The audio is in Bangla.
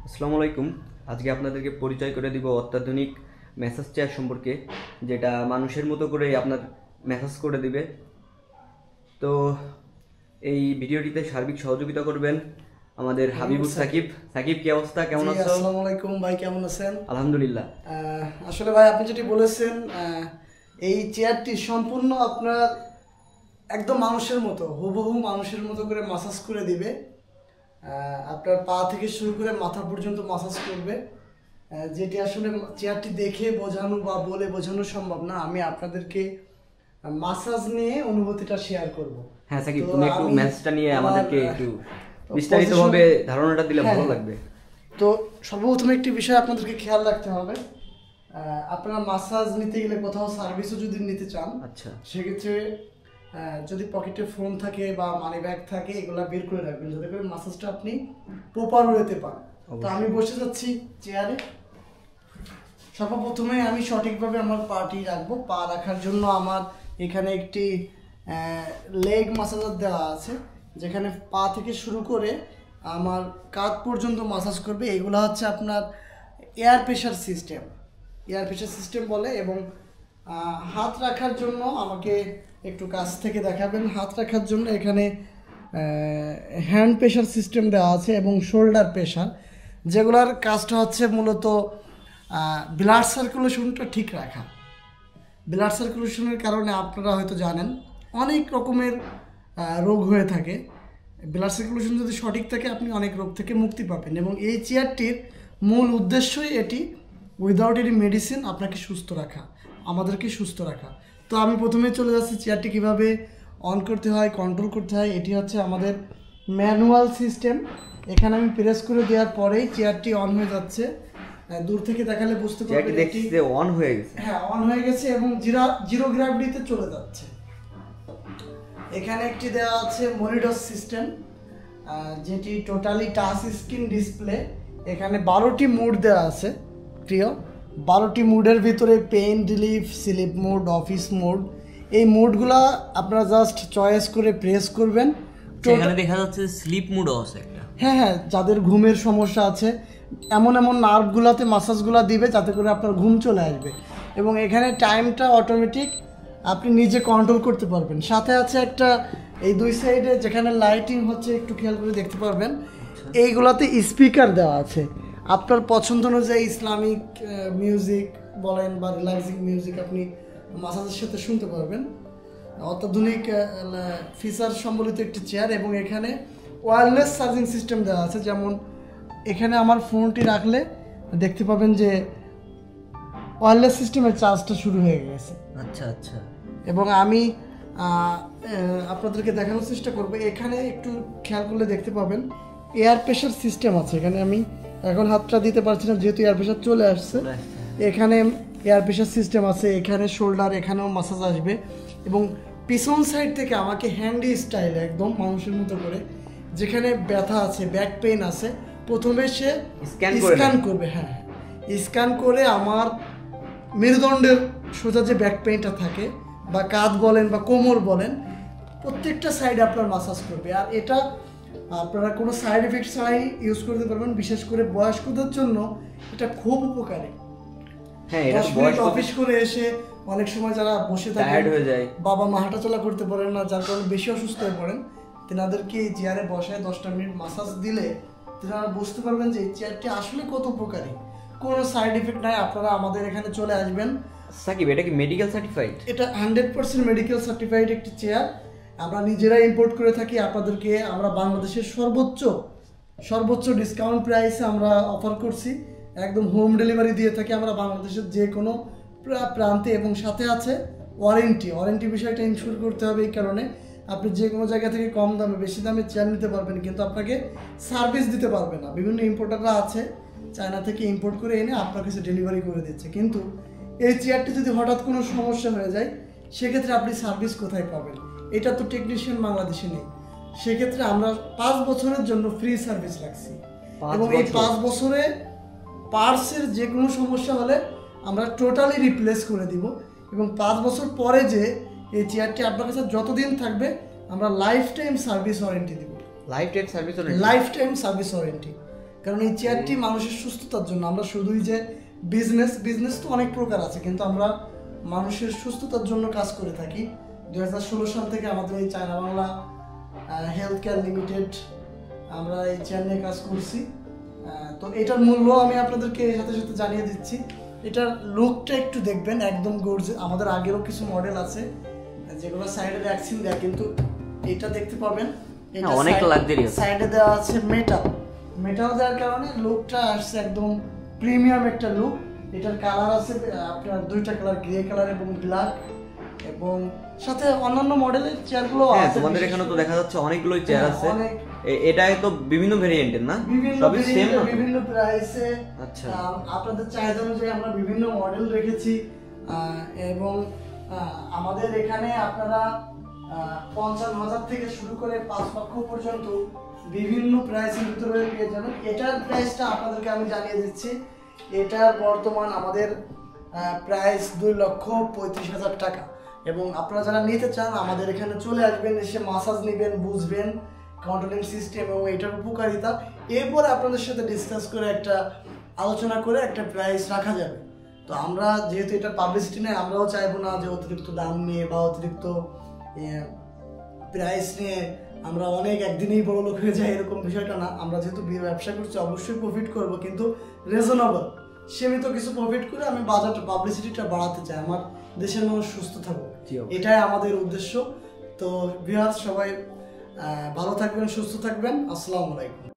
আসসালামু আলাইকুম। আজকে আপনাদেরকে পরিচয় করে দিব অত্যাধুনিক ম্যাসাজ চেয়ার সম্পর্কে, যেটা মানুষের মতো করে আপনার ম্যাসাজ করে দিবে। তো এই ভিডিওটিতে সার্বিক সহযোগিতা করবেন আমাদের হাবিবুর সাকিব। সাকিব, কি অবস্থা, কেমন আছো? আসসালামু আলাইকুম ভাই, কেমন আছেন? আলহামদুলিল্লাহ। আসলে ভাই আপনি যেটি বলেছেন, এই চেয়ারটি সম্পূর্ণ আপনার একদম মানুষের মতো, হুবহু মানুষের মতো করে মাসাজ করে দিবে। আপনার পা থেকে শুরু করে মাথা পর্যন্ত মাসাজ করবে, যেটি আসলে চেয়ারটি দেখে বোঝানো বা বলে বোঝানো সম্ভব না। আমি আপনাদেরকে মাসাজ নিয়ে অনুভূতিটা শেয়ার করব। হ্যাঁ সাকিব, তুমি একটু ম্যাসাজটা নিয়ে আমাদেরকে একটু বিস্তারিতভাবে ধারণাটা দিলে ভালো লাগবে। তো সর্বপ্রথম একটি বিষয় আপনাদেরকে খেয়াল রাখতে হবে, আপনারা মাসাজ নিতে গেলে কোথাও সার্ভিসও যদি নিতে চান, আচ্ছা, সেক্ষেত্রে যদি পকেটে ফোন থাকে বা মানি ব্যাগ থাকে, এগুলা বের করে রাখবেন যাতে করে মাসাজটা আপনি প্রপার ওয়েতে পান। তো আমি বসে যাচ্ছি চেয়ারে। সর্বপ্রথমে আমি সঠিকভাবে আমার পাটি রাখবো। পা রাখার জন্য আমার এখানে একটি লেগ মাসাজার দেওয়া আছে, যেখানে পা থেকে শুরু করে আমার কাঁধ পর্যন্ত মাসাজ করবে। এগুলো হচ্ছে আপনার এয়ার প্রেশার সিস্টেম বলে। এবং হাত রাখার জন্য আমাকে একটু কাছ থেকে দেখাবেন। হাত রাখার জন্য এখানে হ্যান্ড প্রেশার সিস্টেম দেওয়া আছে এবং শোল্ডার প্রেশার, যেগুলোর কাজটা হচ্ছে মূলত ব্লাড সার্কুলেশনটা ঠিক রাখা। ব্লাড সার্কুলেশনের কারণে আপনারা হয়তো জানেন অনেক রকমের রোগ হয়ে থাকে। ব্লাড সার্কুলেশন যদি সঠিক থাকে, আপনি অনেক রোগ থেকে মুক্তি পাবেন। এবং এই চেয়ারটির মূল উদ্দেশ্যই এটি, উইদাউট এনি মেডিসিন আপনাকে সুস্থ রাখা, আমাদেরকে সুস্থ রাখা। তো আমি প্রথমে চলে যাচ্ছি চেয়ারটি কীভাবে অন করতে হয়, কন্ট্রোল করতে হয়। এটি হচ্ছে আমাদের ম্যানুয়াল সিস্টেম। এখানে আমি প্রেস করে দেওয়ার পরেই চেয়ারটি অন হয়ে যাচ্ছে। দূর থেকে দেখালে বুঝতে পারবেন দেখছি যে অন হয়ে গেছে। হ্যাঁ, অন হয়ে গেছে এবং জিরো গ্র্যাভিটিতে চলে যাচ্ছে। এখানে একটি দেওয়া আছে মনিটর সিস্টেম, যেটি টোটালি টাচ স্ক্রিন ডিসপ্লে। এখানে 12টি মুড দেওয়া আছে প্রিয়। 12টি মুডের ভিতরে pain relief, sleep mood, office mood, এই মুডগুলা আপনারা জাস্ট চয়েস করে প্রেস করবেন। এখানে দেখা যাচ্ছে স্লিপ মুডও আছে একটা। হ্যাঁ, যাদের ঘুমের সমস্যা আছে, এমন নার্ভগুলোতে মাসাজগুলো দিবে যাতে করে আপনার ঘুম চলে আসবে। এবং এখানে টাইমটা অটোমেটিক আপনি নিজে কন্ট্রোল করতে পারবেন। সাথে আছে একটা, এই দুই সাইডে যেখানে লাইটিং হচ্ছে একটু খেয়াল করে দেখতে পারবেন, এইগুলোতে স্পিকার দেওয়া আছে। আপনার পছন্দ অনুযায়ী ইসলামিক মিউজিক বলেন বা রিল্যাক্সিং মিউজিক আপনি মাসাজের সাথে শুনতে পারবেন। অত্যাধুনিক ফিচার সম্বলিত একটি চেয়ার। এবং এখানে ওয়্যারলেস চার্জিং সিস্টেম দেওয়া আছে। যেমন এখানে আমার ফোনটি রাখলে দেখতে পাবেন যে ওয়্যারলেস সিস্টেমের চার্জটা শুরু হয়ে গেছে। আচ্ছা আচ্ছা। এবং আমি আপনাদেরকে দেখানোর চেষ্টা করব। এখানে একটু খেয়াল করলে দেখতে পাবেন এয়ার প্রেশার সিস্টেম আছে। এখানে আমি এখন হাতটা দিতে পারছি না যেহেতু এয়ার প্রেশার চলে আসছে। এখানে এয়ার প্রেশার সিস্টেম আছে, এখানে শোল্ডার, এখানেও মাসাজ আসবে। এবং পিছন সাইড থেকে আমাকে হ্যান্ডি স্টাইল একদম মানুষের মতো করে, যেখানে ব্যথা আছে, ব্যাক পেইন আছে, প্রথমে সে স্ক্যান করবে। হ্যাঁ, স্ক্যান করে আমার মেরুদণ্ডের সোজা যে ব্যাক পেইনটা থাকে, বা কাঁধ বলেন বা কোমর বলেন, প্রত্যেকটা সাইডে আপনার মাসাজ করবে। আর এটা আপনারা কোনো সাইড এফেক্ট ছাড়াই ইউজ করতে পারবেন। বিশেষ করে বয়স্কদের জন্য এটা খুব উপকারী। হ্যাঁ, এটা অফিস করে এসে অনেক সময় যারা বসে থাকে, বাবা মা হাঁটাচলা করতে পারেন না, যার কারণে বেশি অসুস্থ হয়ে পড়েন, তেনাদেরকে এই চেয়ারে বসায় 10টা মিনিট মাসাজ দিলে তেনারা বুঝতে পারবেন যে এই চেয়ারটি আসলে কত উপকারী। কোনো সাইড এফেক্ট নাই। আপনারা আমাদের এখানে চলে আসবেন। সাকিব, এটা কি মেডিকেল সার্টিফাইড? এটা 100% মেডিকেল সার্টিফাইড একটি চেয়ার। আমরা নিজেরা ইম্পোর্ট করে থাকি। আপনাদেরকে আমরা বাংলাদেশের সর্বোচ্চ ডিসকাউন্ট প্রাইসে আমরা অফার করছি। একদম হোম ডেলিভারি দিয়ে থাকি আমরা বাংলাদেশের যে কোনো প্রান্তে। এবং সাথে আছে ওয়ারেন্টি বিষয়টা ইনশিওর করতে হবে। এই কারণে আপনি যে কোনো জায়গা থেকে কম দামে, বেশি দামে চেয়ার নিতে পারবেন, কিন্তু আপনাকে সার্ভিস দিতে পারবে না। বিভিন্ন ইম্পোর্টাররা আছে, চায়না থেকে ইম্পোর্ট করে এনে আপনার কাছে ডেলিভারি করে দিচ্ছে। কিন্তু এই চেয়ারটি যদি হঠাৎ কোনো সমস্যা হয়ে যায়, সেক্ষেত্রে আপনি সার্ভিস কোথায় পাবেন? এটা তো টেকনিশিয়ান বাংলাদেশে নেই। সেক্ষেত্রে আমরা 5 বছরের জন্য ফ্রি সার্ভিস রাখছি। এবং এই 5 বছরে পার্টসের যে কোনো সমস্যা হলে আমরা টোটালি রিপ্লেস করে দিব। এবং 5 বছর পরে যে এই চেয়ারটি আপনার কাছে যতদিন থাকবে, আমরা লাইফ টাইম সার্ভিস ওয়ারেন্টি দিব। Life time service warranty. কারণ এই চেয়ারটি মানুষের সুস্থতার জন্য। আমরা শুধুই যে বিজনেস তো অনেক প্রকার আছে, কিন্তু আমরা মানুষের সুস্থতার জন্য কাজ করে থাকি। 2016 সাল থেকে আমাদের এই China Bangla health care limited আমরা এই চেয়ার নিয়ে কাজ করছি। তো এটার মূল্য আমি আপনাদেরকে এর সাথে সাথে জানিয়ে দিচ্ছি। এটার লুকটা একটু দেখবেন, একদম গর্জিয়াস। আমাদের আগেরও কিছু মডেল আছে যেগুলো সাইডে ভ্যাকসিন দেয়, কিন্তু এটা দেখতে পাবেন এটা অনেক লাক্সারিয়াস। সাইডে দেওয়া আছে মেটাল দেওয়ার কারণে লুকটা আসছে একদম প্রিমিয়াম একটা লুক। এটার কালার আছে আপনার দুইটা কালার, গ্রে কালার এবং ব্ল্যাক, এবং সাথে অন্যান্য মডেলের চেয়ারগুলো হ্যাঁ, আছে। তোমাদের এখানে তো দেখা যাচ্ছে অনেকগুলোই চেয়ার আছে। অনেক। এটা তো বিভিন্ন ভেরিয়েন্টের না, সবই সেম না? বিভিন্ন প্রাইসে। আচ্ছা, আপনাদের চাহিদা অনুযায়ী আমরা বিভিন্ন মডেল রেখেছি, এবং আমাদের এখানে আপনারা 50,000 থেকে শুরু করে 5 লক্ষ পর্যন্ত বিভিন্ন প্রাইসের ভিতরে পেয়ে যাবেন। এটার প্রাইসটা আপনাদেরকে আমি জানিয়ে দিচ্ছি। এটার বর্তমান আমাদের প্রাইস 2,35,000 টাকা। এবং আপনারা যারা নিতে চান আমাদের এখানে চলে আসবেন, এসে মাসাজ নেবেন, বুঝবেন কাউন্টেলিং সিস্টেম এবং এটার উপকারিতা। এরপরে আপনাদের সাথে ডিসকাস করে একটা আলোচনা করে একটা প্রাইস রাখা যাবে। তো আমরা যেহেতু এটা পাবলিসিটি নেই, আমরাও চাইবো না যে অতিরিক্ত দাম নিয়ে বা অতিরিক্ত প্রাইস নিয়ে আমরা অনেক একদিনেই বড় লোক হয়ে যাই, এরকম বিষয়টা না। আমরা যেহেতু ব্যবসা করছি অবশ্যই প্রফিট করব, কিন্তু রিজনেবল সীমিত কিছু প্রফিট করে আমি বাজারটা পাবলিসিটিটা বাড়াতে চাই, আমার দেশের মানুষ সুস্থ থাকুক, এটাই আমাদের উদ্দেশ্য। তো ভিউয়ার্স সবাই ভালো থাকবেন, সুস্থ থাকবেন। আসসালামু আলাইকুম।